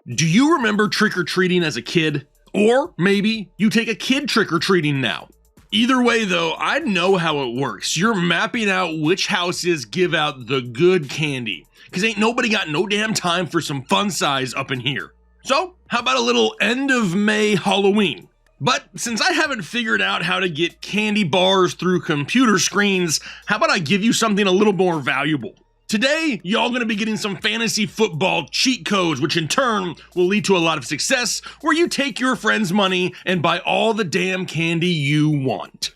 Do you remember trick-or-treating as a kid? Or maybe you take a kid trick-or-treating now. Either way though, I know how it works. You're mapping out which houses give out the good candy, cause ain't nobody got no damn time for some fun size up in here. So how about a little end of May Halloween? But since I haven't figured out how to get candy bars through computer screens, how about I give you something a little more valuable? Today, y'all gonna be getting some fantasy football cheat codes, which in turn will lead to a lot of success, where you take your friend's money and buy all the damn candy you want.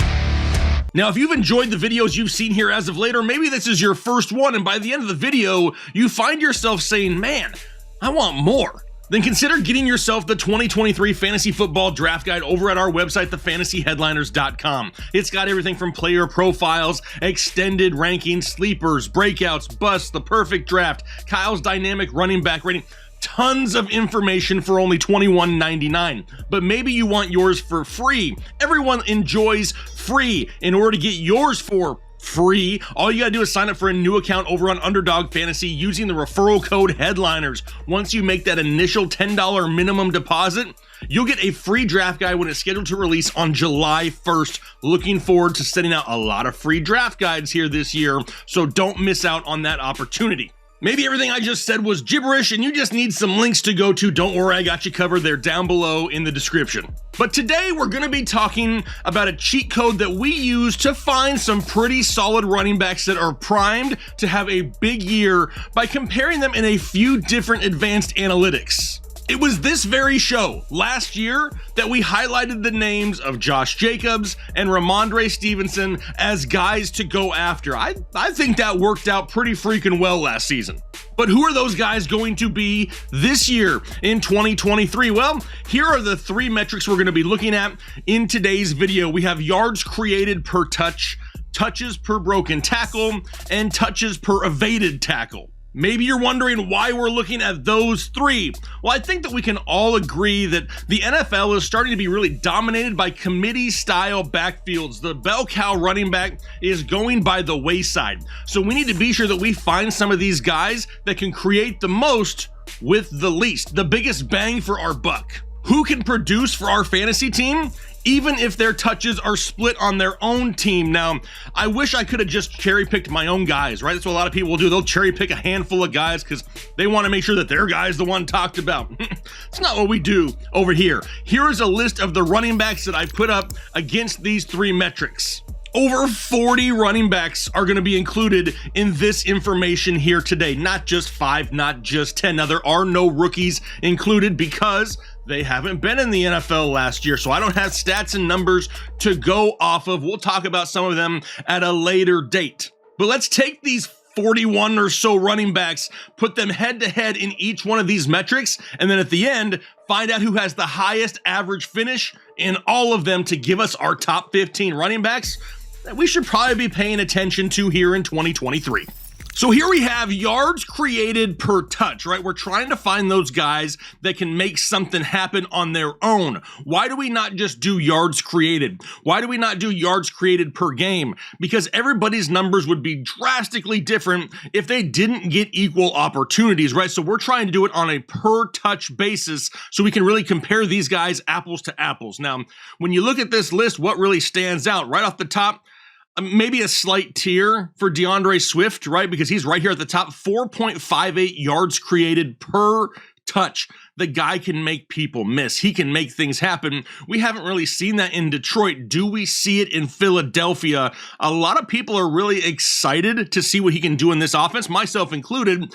Now, if you've enjoyed the videos you've seen here as of late, or maybe this is your first one, and by the end of the video, you find yourself saying, man, I want more, then consider getting yourself the 2023 Fantasy Football Draft Guide over at our website, thefantasyheadliners.com. It's got everything from player profiles, extended rankings, sleepers, breakouts, busts, the perfect draft, Kyle's dynamic running back rating, tons of information for only $21.99. But maybe you want yours for free. Everyone enjoys free. In order to get yours for free, all you gotta do is sign up for a new account over on Underdog Fantasy using the referral code Headliners. Once you make that initial $10 minimum deposit, you'll get a free draft guide when it's scheduled to release on July 1st. Looking forward to sending out a lot of free draft guides here this year, so don't miss out on that opportunity. Maybe everything I just said was gibberish and you just need some links to go to. Don't worry, I got you covered. They're down below in the description. But today we're going to be talking about a cheat code that we use to find some pretty solid running backs that are primed to have a big year by comparing them in a few different advanced analytics. It was this very show last year that we highlighted the names of Josh Jacobs and Ramondre Stevenson as guys to go after. I think that worked out pretty freaking well last season. But who are those guys going to be this year in 2023? Well, here are the three metrics we're going to be looking at in today's video. We have yards created per touch, touches per broken tackle, and touches per evaded tackle. Maybe you're wondering why we're looking at those three. Well, I think that we can all agree that the NFL is starting to be really dominated by committee-style backfields. The bell cow running back is going by the wayside. So we need to be sure that we find some of these guys that can create the most with the least, the biggest bang for our buck. Who can produce for our fantasy team, even if their touches are split on their own team? Now, I wish I could have just cherry-picked my own guys, right? That's what a lot of people will do. They'll cherry-pick a handful of guys because they want to make sure that their guy's the one talked about. It's not what we do over here. Here is a list of the running backs that I put up against these three metrics. Over 40 running backs are going to be included in this information here today. Not just 5, not just 10. Now, there are no rookies included because they haven't been in the NFL last year, so I don't have stats and numbers to go off of. We'll talk about some of them at a later date. But let's take these 41 or so running backs, put them head to head in each one of these metrics, and then at the end, find out who has the highest average finish in all of them to give us our top 15 running backs that we should probably be paying attention to here in 2023. So here we have yards created per touch, right? We're trying to find those guys that can make something happen on their own. Why do we not just do yards created? Why do we not do yards created per game? Because everybody's numbers would be drastically different if they didn't get equal opportunities, right? So we're trying to do it on a per touch basis so we can really compare these guys apples to apples. Now, when you look at this list, what really stands out? Right off the top, maybe a slight tier for DeAndre Swift, right? Because he's right here at the top, 4.58 yards created per touch. The guy can make people miss. He can make things happen. We haven't really seen that in Detroit. Do we see it in Philadelphia? A lot of people are really excited to see what he can do in this offense, myself included.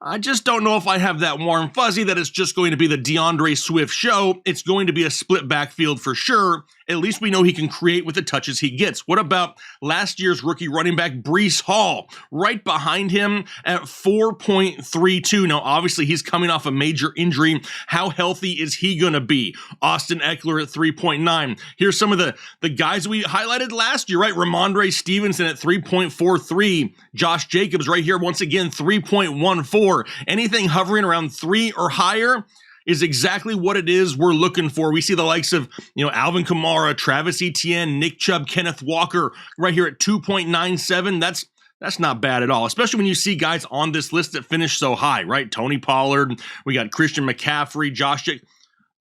I just don't know if I have that warm fuzzy that it's just going to be the DeAndre Swift show. It's going to be a split backfield for sure. At least we know he can create with the touches he gets. What about last year's rookie running back, Breece Hall, right behind him at 4.32? Now, obviously, he's coming off a major injury. How healthy is he going to be? Austin Eckler at 3.9. Here's some of the guys we highlighted last year, right? Ramondre Stevenson at 3.43. Josh Jacobs right here, once again, 3.14. Anything hovering around 3 or higher is exactly what it is we're looking for. We see the likes of, Alvin Kamara, Travis Etienne, Nick Chubb, Kenneth Walker right here at 2.97. That's That's not bad at all, especially when you see guys on this list that finish so high, right? Tony Pollard, we got Christian McCaffrey, Josh Jacobs.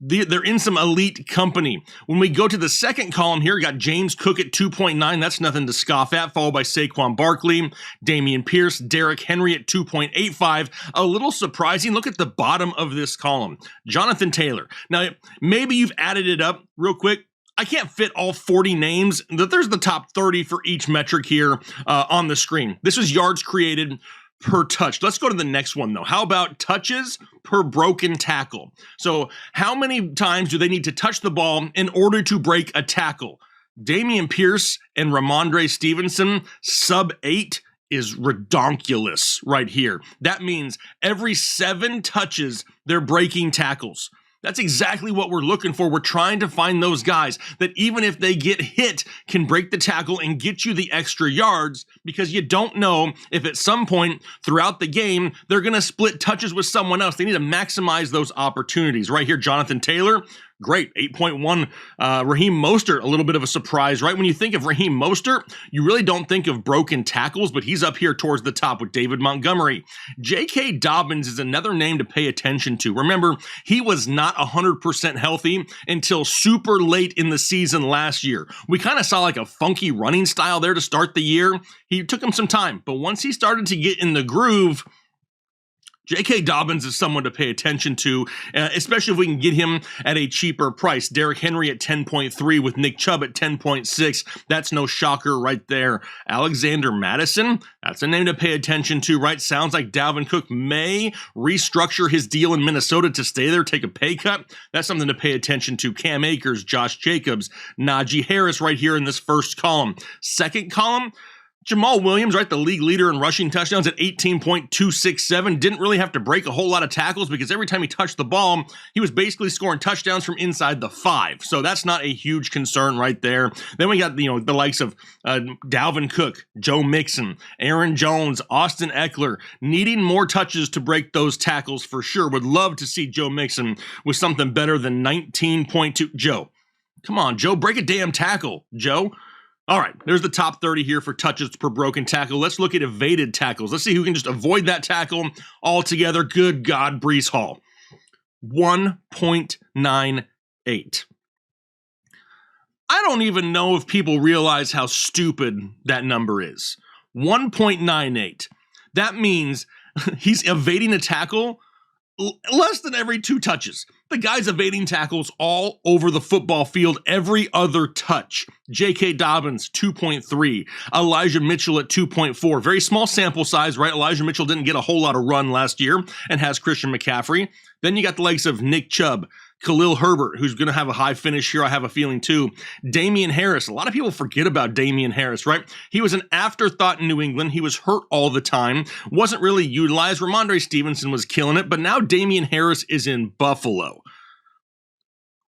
They're in some elite company. When we go to the second column here, we got James Cook at 2.9. That's nothing to scoff at, followed by Saquon Barkley, Dameon Pierce, Derrick Henry at 2.85. A little surprising. Look at the bottom of this column. Jonathan Taylor. Now, maybe you've added it up real quick. I can't fit all 40 names. There's the top 30 for each metric here on the screen. This is yards created per touch. Let's go to the next one, though. How about touches per broken tackle? So how many times do they need to touch the ball in order to break a tackle? Dameon Pierce and Ramondre Stevenson, sub 8 is redonkulous right here. That means every 7 touches, they're breaking tackles. That's exactly what we're looking for. We're trying to find those guys that even if they get hit, can break the tackle and get you the extra yards, because you don't know if at some point throughout the game, they're going to split touches with someone else. They need to maximize those opportunities. Right here, Jonathan Taylor, great, 8.1. Raheem Mostert, a little bit of a surprise, right? When you think of Raheem Mostert, you really don't think of broken tackles, but he's up here towards the top with David Montgomery. J.K. Dobbins is another name to pay attention to. Remember, he was not 100% healthy until super late in the season last year. We kind of saw like a funky running style there to start the year. He took him some time, but once he started to get in the groove, J.K. Dobbins is someone to pay attention to, especially if we can get him at a cheaper price. Derrick Henry at 10.3 with Nick Chubb at 10.6. That's no shocker right there. Alexander Mattison, that's a name to pay attention to, right? Sounds like Dalvin Cook may restructure his deal in Minnesota to stay there, take a pay cut. That's something to pay attention to. Cam Akers, Josh Jacobs, Najee Harris right here in this first column. Second column, Jamal Williams, right, the league leader in rushing touchdowns at 18.267, didn't really have to break a whole lot of tackles because every time he touched the ball, he was basically scoring touchdowns from inside the 5. So that's not a huge concern right there. Then we got, the likes of Dalvin Cook, Joe Mixon, Aaron Jones, Austin Eckler, needing more touches to break those tackles for sure. Would love to see Joe Mixon with something better than 19.2. Joe, come on, Joe, break a damn tackle, Joe. All right, there's the top 30 here for touches per broken tackle. Let's look at evaded tackles. Let's see who can just avoid that tackle altogether. Good God, Breece Hall. 1.98. I don't even know if people realize how stupid that number is. 1.98. That means he's evading a tackle less than every 2 touches. The guy's evading tackles all over the football field every other touch. J.K. Dobbins, 2.3. Elijah Mitchell at 2.4. Very small sample size, right? Elijah Mitchell didn't get a whole lot of run last year and has Christian McCaffrey. Then you got the likes of Nick Chubb, Khalil Herbert, who's going to have a high finish here, I have a feeling too. Dameon Harris. A lot of people forget about Dameon Harris, right? He was an afterthought in New England. He was hurt all the time. Wasn't really utilized. Ramondre Stevenson was killing it, but now Dameon Harris is in Buffalo.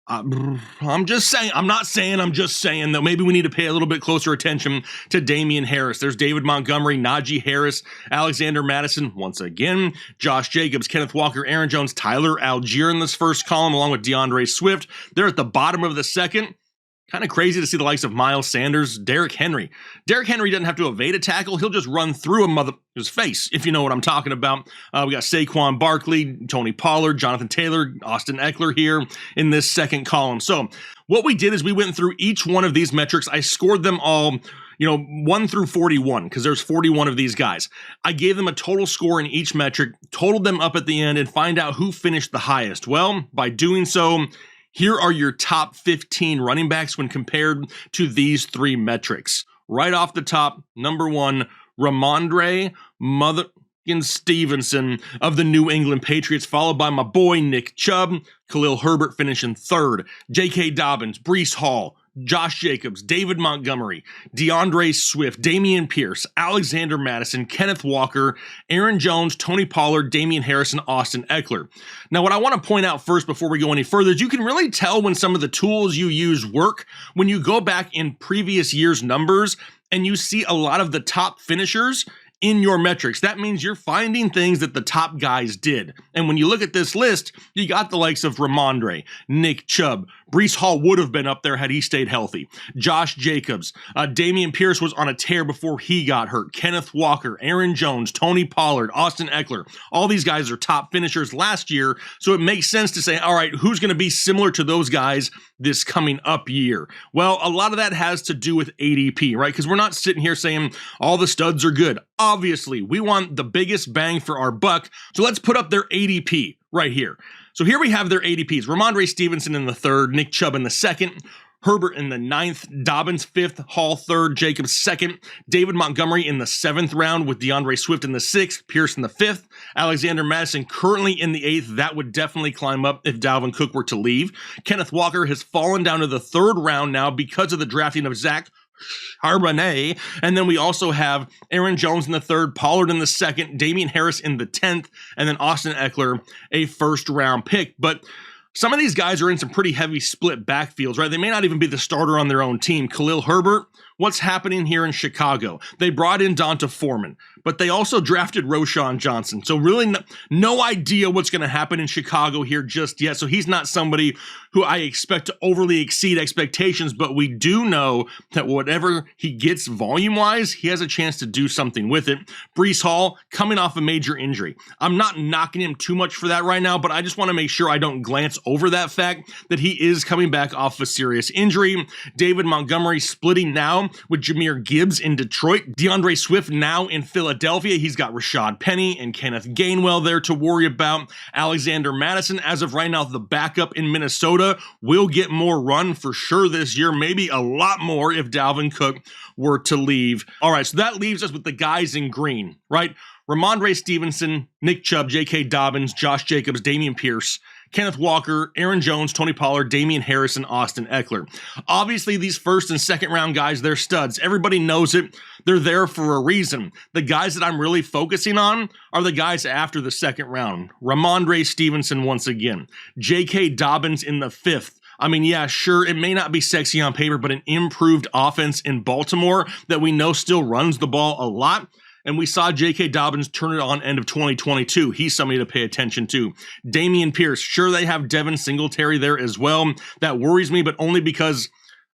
I'm just saying, I'm just saying that maybe we need to pay a little bit closer attention to Dameon Harris. There's David Montgomery, Najee Harris, Alexander Mattison, once again, Josh Jacobs, Kenneth Walker, Aaron Jones, Tyler Algier in this first column, along with DeAndre Swift. They're at the bottom of the second. Kind of crazy to see the likes of Miles Sanders, Derrick Henry. Derrick Henry doesn't have to evade a tackle. He'll just run through his face, if you know what I'm talking about. We got Saquon Barkley, Tony Pollard, Jonathan Taylor, Austin Eckler here in this second column. So what we did is we went through each one of these metrics. I scored them all, 1 through 41, because there's 41 of these guys. I gave them a total score in each metric, totaled them up at the end, and find out who finished the highest. Well, by doing so, here are your top 15 running backs when compared to these 3 metrics. Right off the top, number 1, Ramondre Stevenson of the New England Patriots, followed by my boy Nick Chubb, Khalil Herbert finishing 3rd, J.K. Dobbins, Breece Hall, Josh Jacobs, David Montgomery, DeAndre Swift, Dameon Pierce, Alexander Mattison, Kenneth Walker, Aaron Jones, Tony Pollard, Dameon Harris, and Austin Eckler. Now, what I want to point out first before we go any further is you can really tell when some of the tools you use work when you go back in previous years' numbers and you see a lot of the top finishers in your metrics. That means you're finding things that the top guys did. And when you look at this list, you got the likes of Ramondre, Nick Chubb, Breece Hall would have been up there had he stayed healthy. Josh Jacobs, Dameon Pierce was on a tear before he got hurt. Kenneth Walker, Aaron Jones, Tony Pollard, Austin Eckler. All these guys are top finishers last year, so it makes sense to say, all right, who's going to be similar to those guys this coming up year? Well, a lot of that has to do with ADP, right? Because we're not sitting here saying all the studs are good. Obviously, we want the biggest bang for our buck, so let's put up their ADP right here. So here we have their ADPs. Ramondre Stevenson in the 3rd, Nick Chubb in the 2nd, Herbert in the 9th, Dobbins 5th, Hall 3rd, Jacobs 2nd, David Montgomery in the 7th round with DeAndre Swift in the 6th, Pierce in the 5th, Alexander Mattison currently in the 8th. That would definitely climb up if Dalvin Cook were to leave. Kenneth Walker has fallen down to the 3rd round now because of the drafting of Zach Charbonnet. And then we also have Aaron Jones in the 3rd, Pollard in the 2nd, Damian Harris in the 10th, and then Austin Eckler, a 1st round pick. But some of these guys are in some pretty heavy split backfields, right? They may not even be the starter on their own team. Khalil Herbert, what's happening here in Chicago? They brought in Donta Foreman, but they also drafted Roschon Johnson. So really no idea what's going to happen in Chicago here just yet. So he's not somebody who I expect to overly exceed expectations, but we do know that whatever he gets volume-wise, he has a chance to do something with it. Breece Hall, coming off a major injury. I'm not knocking him too much for that right now, but I just want to make sure I don't glance over that fact that he is coming back off a serious injury. David Montgomery splitting now with Jahmyr Gibbs in Detroit. DeAndre Swift now in Philadelphia. He's got Rashad Penny and Kenneth Gainwell there to worry about. Alexander Mattison, as of right now, the backup in Minnesota, will get more run for sure this year, maybe a lot more if Dalvin Cook were to leave. All right, so that leaves us with the guys in green, right? Ramondre Stevenson, Nick Chubb, J.K. Dobbins, Josh Jacobs, Dameon Pierce, Kenneth Walker, Aaron Jones, Tony Pollard, Damian Harris, and Austin Eckler. Obviously, these 1st and 2nd round guys, they're studs. Everybody knows it. They're there for a reason. The guys that I'm really focusing on are the guys after the 2nd round. Ramondre Stevenson once again. J.K. Dobbins in the 5th. I mean, yeah, sure, it may not be sexy on paper, but an improved offense in Baltimore that we know still runs the ball a lot. And we saw J.K. Dobbins turn it on end of 2022. He's somebody to pay attention to. Dameon Pierce, sure, they have Devin Singletary there as well. That worries me, but only because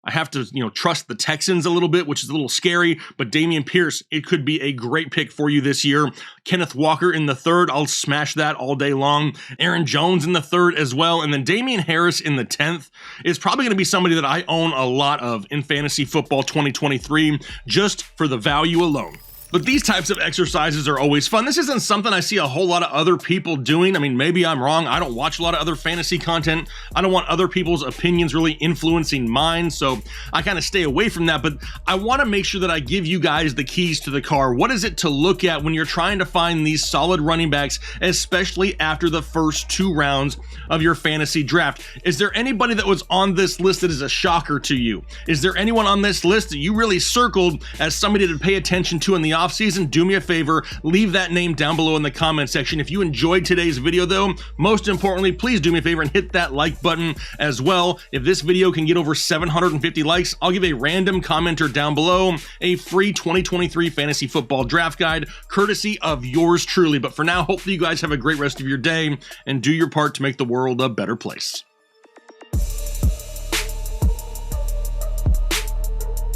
I have to, trust the Texans a little bit, which is a little scary. But Dameon Pierce, it could be a great pick for you this year. Kenneth Walker in the 3rd, I'll smash that all day long. Aaron Jones in the 3rd as well. And then Damian Harris in the 10th is probably going to be somebody that I own a lot of in fantasy football 2023, just for the value alone. But these types of exercises are always fun. This isn't something I see a whole lot of other people doing. I mean, maybe I'm wrong. I don't watch a lot of other fantasy content. I don't want other people's opinions really influencing mine, so I kind of stay away from that. But I want to make sure that I give you guys the keys to the car. What is it to look at when you're trying to find these solid running backs, especially after the first 2 rounds of your fantasy draft? Is there anybody that was on this list that is a shocker to you? Is there anyone on this list that you really circled as somebody to pay attention to in the offseason? Do me a favor, leave that name down below in the comment section. If you enjoyed today's video though, most importantly, please do me a favor and hit that like button as well. If this video can get over 750 likes, I'll give a random commenter down below a free 2023 fantasy football draft guide, courtesy of yours truly. But for now, hopefully you guys have a great rest of your day and do your part to make the world a better place.